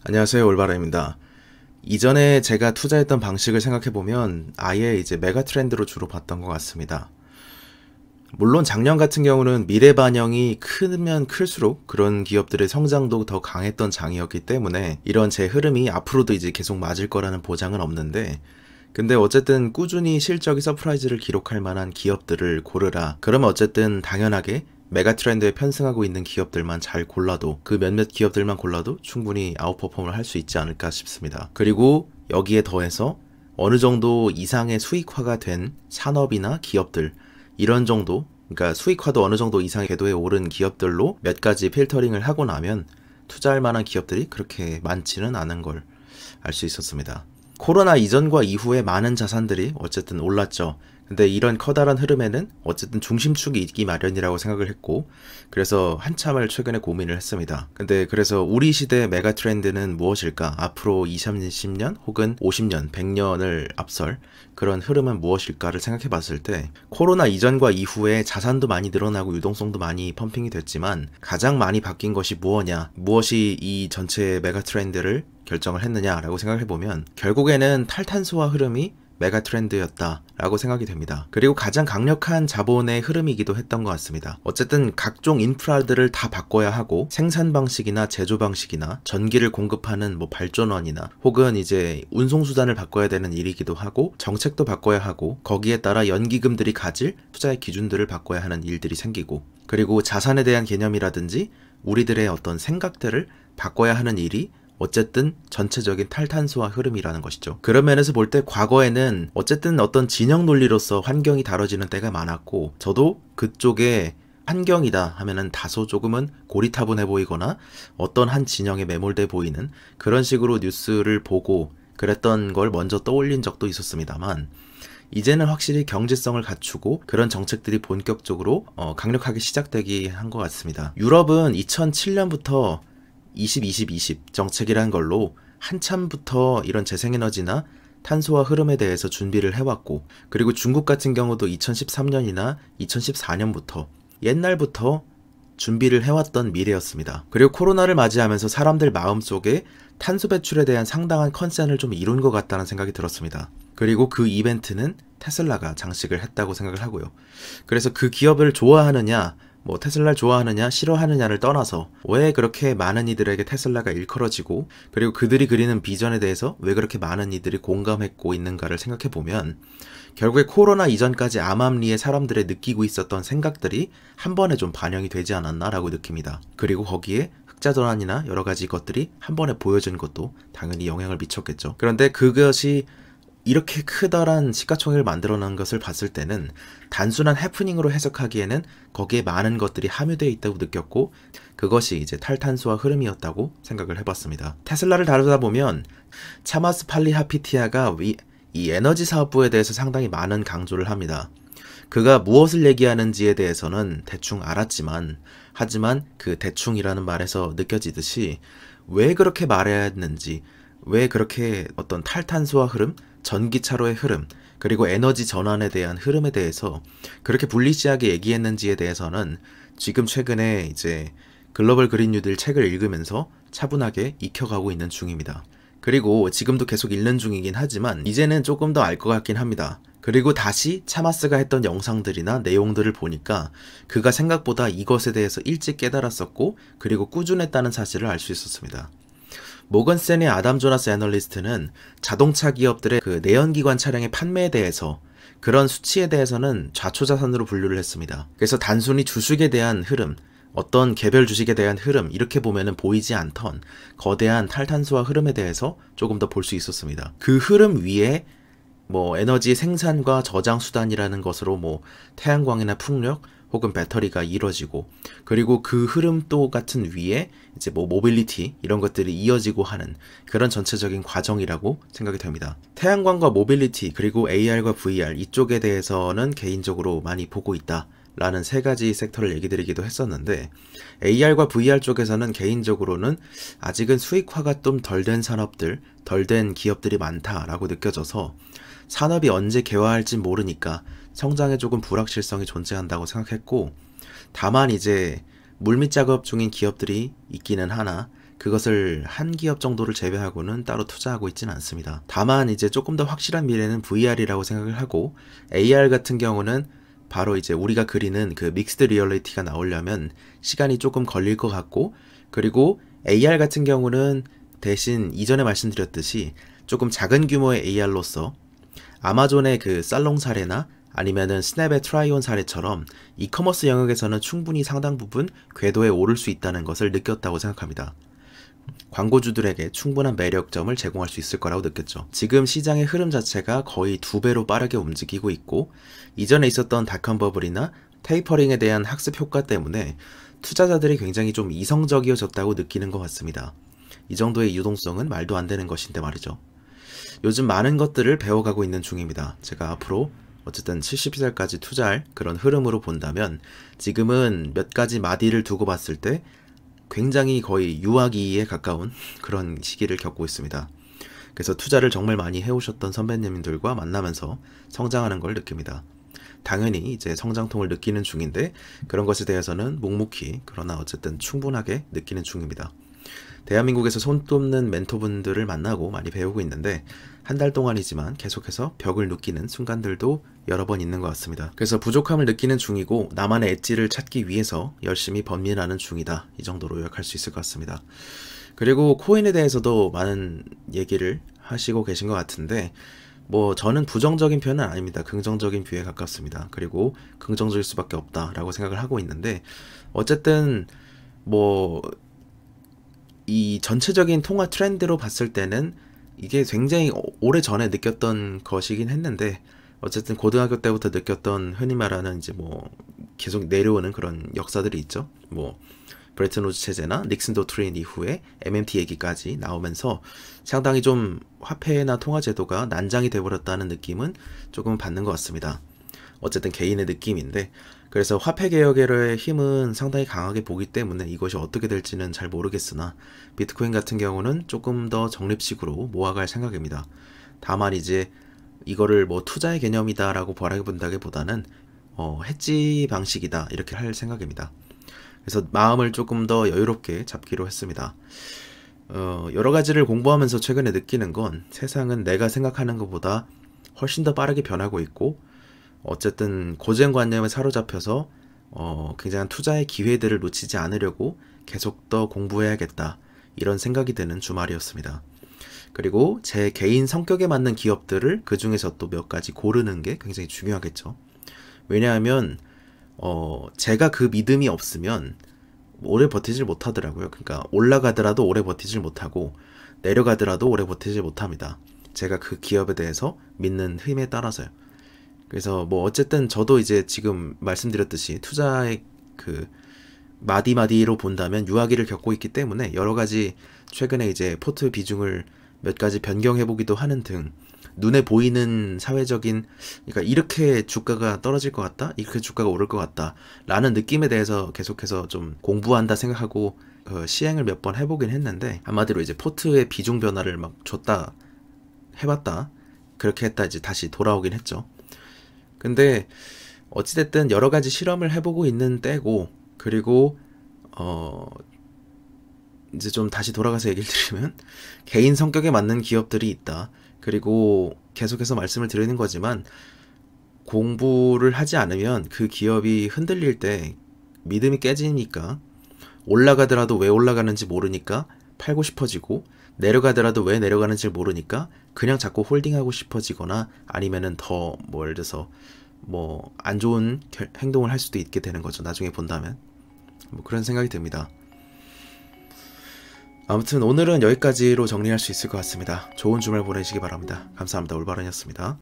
안녕하세요, 올바라입니다. 이전에 제가 투자했던 방식을 생각해보면 아예 이제 메가 트렌드로 주로 봤던 것 같습니다. 물론 작년 같은 경우는 미래 반영이 크면 클수록 그런 기업들의 성장도 더 강했던 장이었기 때문에 이런 제 흐름이 앞으로도 이제 계속 맞을 거라는 보장은 없는데, 근데 어쨌든 꾸준히 실적이 서프라이즈를 기록할 만한 기업들을 고르라. 그러면 어쨌든 당연하게 메가 트렌드에 편승하고 있는 기업들만 잘 골라도, 그 몇몇 기업들만 골라도 충분히 아웃퍼폼을 할 수 있지 않을까 싶습니다. 그리고 여기에 더해서 어느 정도 이상의 수익화가 된 산업이나 기업들, 이런 정도, 그러니까 수익화도 어느 정도 이상의 궤도에 오른 기업들로 몇 가지 필터링을 하고 나면 투자할 만한 기업들이 그렇게 많지는 않은 걸 알 수 있었습니다. 코로나 이전과 이후에 많은 자산들이 어쨌든 올랐죠. 근데 이런 커다란 흐름에는 어쨌든 중심축이 있기 마련이라고 생각을 했고, 그래서 한참을 최근에 고민을 했습니다. 근데 그래서 우리 시대의 메가 트렌드는 무엇일까? 앞으로 20, 30년 혹은 50년, 100년을 앞설 그런 흐름은 무엇일까를 생각해 봤을 때, 코로나 이전과 이후에 자산도 많이 늘어나고 유동성도 많이 펌핑이 됐지만 가장 많이 바뀐 것이 무엇냐? 무엇이 이 전체의 메가 트렌드를 결정을 했느냐라고 생각을 해보면 결국에는 탈탄소화 흐름이 메가 트렌드였다라고 생각이 됩니다. 그리고 가장 강력한 자본의 흐름이기도 했던 것 같습니다. 어쨌든 각종 인프라들을 다 바꿔야 하고, 생산 방식이나 제조 방식이나 전기를 공급하는 발전원이나 혹은 이제 운송수단을 바꿔야 되는 일이기도 하고, 정책도 바꿔야 하고, 거기에 따라 연기금들이 가질 투자의 기준들을 바꿔야 하는 일들이 생기고, 그리고 자산에 대한 개념이라든지 우리들의 어떤 생각들을 바꿔야 하는 일이 어쨌든 전체적인 탈탄소화 흐름이라는 것이죠. 그런 면에서 볼 때 과거에는 어쨌든 어떤 진영 논리로서 환경이 다뤄지는 때가 많았고, 저도 그쪽에 환경이다 하면은 다소 조금은 고리타분해 보이거나 어떤 한 진영에 매몰돼 보이는 그런 식으로 뉴스를 보고 그랬던 걸 먼저 떠올린 적도 있었습니다만, 이제는 확실히 경제성을 갖추고 그런 정책들이 본격적으로 강력하게 시작되기 한 것 같습니다. 유럽은 2007년부터 20-20-20 정책이란 걸로 한참부터 이런 재생에너지나 탄소화 흐름에 대해서 준비를 해왔고, 그리고 중국 같은 경우도 2013년이나 2014년부터 옛날부터 준비를 해왔던 미래였습니다. 그리고 코로나를 맞이하면서 사람들 마음속에 탄소 배출에 대한 상당한 컨센을 좀 이룬 것 같다는 생각이 들었습니다. 그리고 그 이벤트는 테슬라가 장식을 했다고 생각을 하고요. 그래서 그 기업을 좋아하느냐, 테슬라를 좋아하느냐 싫어하느냐를 떠나서 왜 그렇게 많은 이들에게 테슬라가 일컬어지고, 그리고 그들이 그리는 비전에 대해서 왜 그렇게 많은 이들이 공감했고 있는가를 생각해보면, 결국에 코로나 이전까지 암암리에 사람들의 느끼고 있었던 생각들이 한 번에 좀 반영이 되지 않았나라고 느낍니다. 그리고 거기에 흑자전환이나 여러 가지 것들이 한 번에 보여진 것도 당연히 영향을 미쳤겠죠. 그런데 그것이 이렇게 크다란 시가총액을 만들어낸 것을 봤을 때는 단순한 해프닝으로 해석하기에는 거기에 많은 것들이 함유되어 있다고 느꼈고, 그것이 이제 탈탄소화 흐름이었다고 생각을 해봤습니다. 테슬라를 다루다 보면 차마스 팔리하피티아가 이 에너지 사업부에 대해서 상당히 많은 강조를 합니다. 그가 무엇을 얘기하는지에 대해서는 대충 알았지만, 하지만 그 대충이라는 말에서 느껴지듯이 왜 그렇게 말해야 했는지, 왜 그렇게 어떤 탈탄소화 흐름, 전기차로의 흐름, 그리고 에너지 전환에 대한 흐름에 대해서 그렇게 불리시하게 얘기했는지에 대해서는 지금 최근에 이제 글로벌 그린 뉴딜 책을 읽으면서 차분하게 익혀가고 있는 중입니다. 그리고 지금도 계속 읽는 중이긴 하지만 이제는 조금 더 알 것 같긴 합니다. 그리고 다시 차마스가 했던 영상들이나 내용들을 보니까 그가 생각보다 이것에 대해서 일찍 깨달았었고, 그리고 꾸준했다는 사실을 알 수 있었습니다. 모건스탠리 아담 조나스 애널리스트는 자동차 기업들의 그 내연기관 차량의 판매에 대해서, 그런 수치에 대해서는 좌초자산으로 분류를 했습니다. 그래서 단순히 주식에 대한 흐름, 어떤 개별 주식에 대한 흐름, 이렇게 보면은 보이지 않던 거대한 탈탄소화 흐름에 대해서 조금 더 볼 수 있었습니다. 그 흐름 위에 에너지 생산과 저장 수단이라는 것으로 태양광이나 풍력 혹은 배터리가 이뤄지고, 그리고 그 흐름 또 같은 위에 이제 모빌리티 이런 것들이 이어지고 하는 그런 전체적인 과정이라고 생각이 됩니다. 태양광과 모빌리티, 그리고 AR과 VR 이쪽에 대해서는 개인적으로 많이 보고 있다 라는 세 가지 섹터를 얘기 드리기도 했었는데, AR과 VR 쪽에서는 개인적으로는 아직은 수익화가 좀 덜 된 산업들, 덜 된 기업들이 많다라고 느껴져서 산업이 언제 개화할지 모르니까 성장에 조금 불확실성이 존재한다고 생각했고, 다만 이제 물밑 작업 중인 기업들이 있기는 하나 그것을 한 기업 정도를 제외하고는 따로 투자하고 있지는 않습니다. 다만 이제 조금 더 확실한 미래는 VR이라고 생각을 하고, AR 같은 경우는 바로 이제 우리가 그리는 그 믹스드 리얼리티가 나오려면 시간이 조금 걸릴 것 같고, 그리고 AR 같은 경우는 대신 이전에 말씀드렸듯이 조금 작은 규모의 AR로서 아마존의 그 살롱 사례나 아니면은 스냅의 트라이온 사례처럼 이커머스 영역에서는 충분히 상당 부분 궤도에 오를 수 있다는 것을 느꼈다고 생각합니다. 광고주들에게 충분한 매력점을 제공할 수 있을 거라고 느꼈죠. 지금 시장의 흐름 자체가 거의 2배로 빠르게 움직이고 있고, 이전에 있었던 닷컴 버블이나 테이퍼링에 대한 학습 효과 때문에 투자자들이 굉장히 좀 이성적이어졌다고 느끼는 것 같습니다. 이 정도의 유동성은 말도 안 되는 것인데 말이죠. 요즘 많은 것들을 배워가고 있는 중입니다. 제가 앞으로 어쨌든 70살까지 투자할 그런 흐름으로 본다면 지금은 몇 가지 마디를 두고 봤을 때 굉장히 거의 유아기에 가까운 그런 시기를 겪고 있습니다. 그래서 투자를 정말 많이 해오셨던 선배님들과 만나면서 성장하는 걸 느낍니다. 당연히 이제 성장통을 느끼는 중인데 그런 것에 대해서는 묵묵히 그러나 어쨌든 충분하게 느끼는 중입니다. 대한민국에서 손꼽는 멘토분들을 만나고 많이 배우고 있는데 한 달 동안이지만 계속해서 벽을 느끼는 순간들도 여러 번 있는 것 같습니다. 그래서 부족함을 느끼는 중이고 나만의 엣지를 찾기 위해서 열심히 번민하는 중이다. 이 정도로 요약할 수 있을 것 같습니다. 그리고 코인에 대해서도 많은 얘기를 하시고 계신 것 같은데 뭐 저는 부정적인 편은 아닙니다. 긍정적인 뷰에 가깝습니다. 그리고 긍정적일 수밖에 없다라고 생각을 하고 있는데 어쨌든 뭐 이 전체적인 통화 트렌드로 봤을 때는 이게 굉장히 오래 전에 느꼈던 것이긴 했는데 어쨌든 고등학교 때부터 느꼈던 흔히 말하는 이제 뭐 계속 내려오는 그런 역사들이 있죠. 뭐 브레튼 우즈 체제나 닉슨 도트린 이후에 MMT 얘기까지 나오면서 상당히 좀 화폐나 통화 제도가 난장이 돼버렸다는 느낌은 조금 받는 것 같습니다. 어쨌든 개인의 느낌인데 그래서 화폐 개혁의 힘은 상당히 강하게 보기 때문에 이것이 어떻게 될지는 잘 모르겠으나 비트코인 같은 경우는 조금 더 적립식으로 모아갈 생각입니다. 다만 이제 이거를 뭐 투자의 개념이다 라고 바라본다기보다는 해지 방식이다 이렇게 할 생각입니다. 그래서 마음을 조금 더 여유롭게 잡기로 했습니다. 여러 가지를 공부하면서 최근에 느끼는 건 세상은 내가 생각하는 것보다 훨씬 더 빠르게 변하고 있고 어쨌든 고정관념에 사로잡혀서 굉장한 투자의 기회들을 놓치지 않으려고 계속 더 공부해야겠다 이런 생각이 드는 주말이었습니다. 그리고 제 개인 성격에 맞는 기업들을 그 중에서 또 몇 가지 고르는 게 굉장히 중요하겠죠. 왜냐하면 제가 그 믿음이 없으면 오래 버티질 못하더라고요. 그러니까 올라가더라도 오래 버티질 못하고 내려가더라도 오래 버티질 못합니다. 제가 그 기업에 대해서 믿는 힘에 따라서요. 그래서 뭐 어쨌든 저도 이제 지금 말씀드렸듯이 투자의 그 마디마디로 본다면 유아기를 겪고 있기 때문에 여러 가지 최근에 이제 포트 비중을 몇 가지 변경해 보기도 하는 등 눈에 보이는 사회적인 그러니까 이렇게 주가가 떨어질 것 같다 이렇게 주가가 오를 것 같다 라는 느낌에 대해서 계속해서 좀 공부한다 생각하고 시행을 몇 번 해보긴 했는데 한마디로 이제 포트의 비중 변화를 막 줬다 해봤다 그렇게 했다 이제 다시 돌아오긴 했죠. 근데 어찌됐든 여러 가지 실험을 해보고 있는 때고 그리고 이제 좀 다시 돌아가서 얘기를 드리면 개인 성격에 맞는 기업들이 있다. 그리고 계속해서 말씀을 드리는 거지만 공부를 하지 않으면 그 기업이 흔들릴 때 믿음이 깨지니까 올라가더라도 왜 올라가는지 모르니까 팔고 싶어지고 내려가더라도 왜 내려가는지 모르니까 그냥 자꾸 홀딩하고 싶어지거나 아니면은 더 뭐 예를 들어서 뭐 안 좋은 행동을 할 수도 있게 되는 거죠. 나중에 본다면 뭐 그런 생각이 듭니다. 아무튼 오늘은 여기까지로 정리할 수 있을 것 같습니다. 좋은 주말 보내시기 바랍니다. 감사합니다. 올바른이었습니다.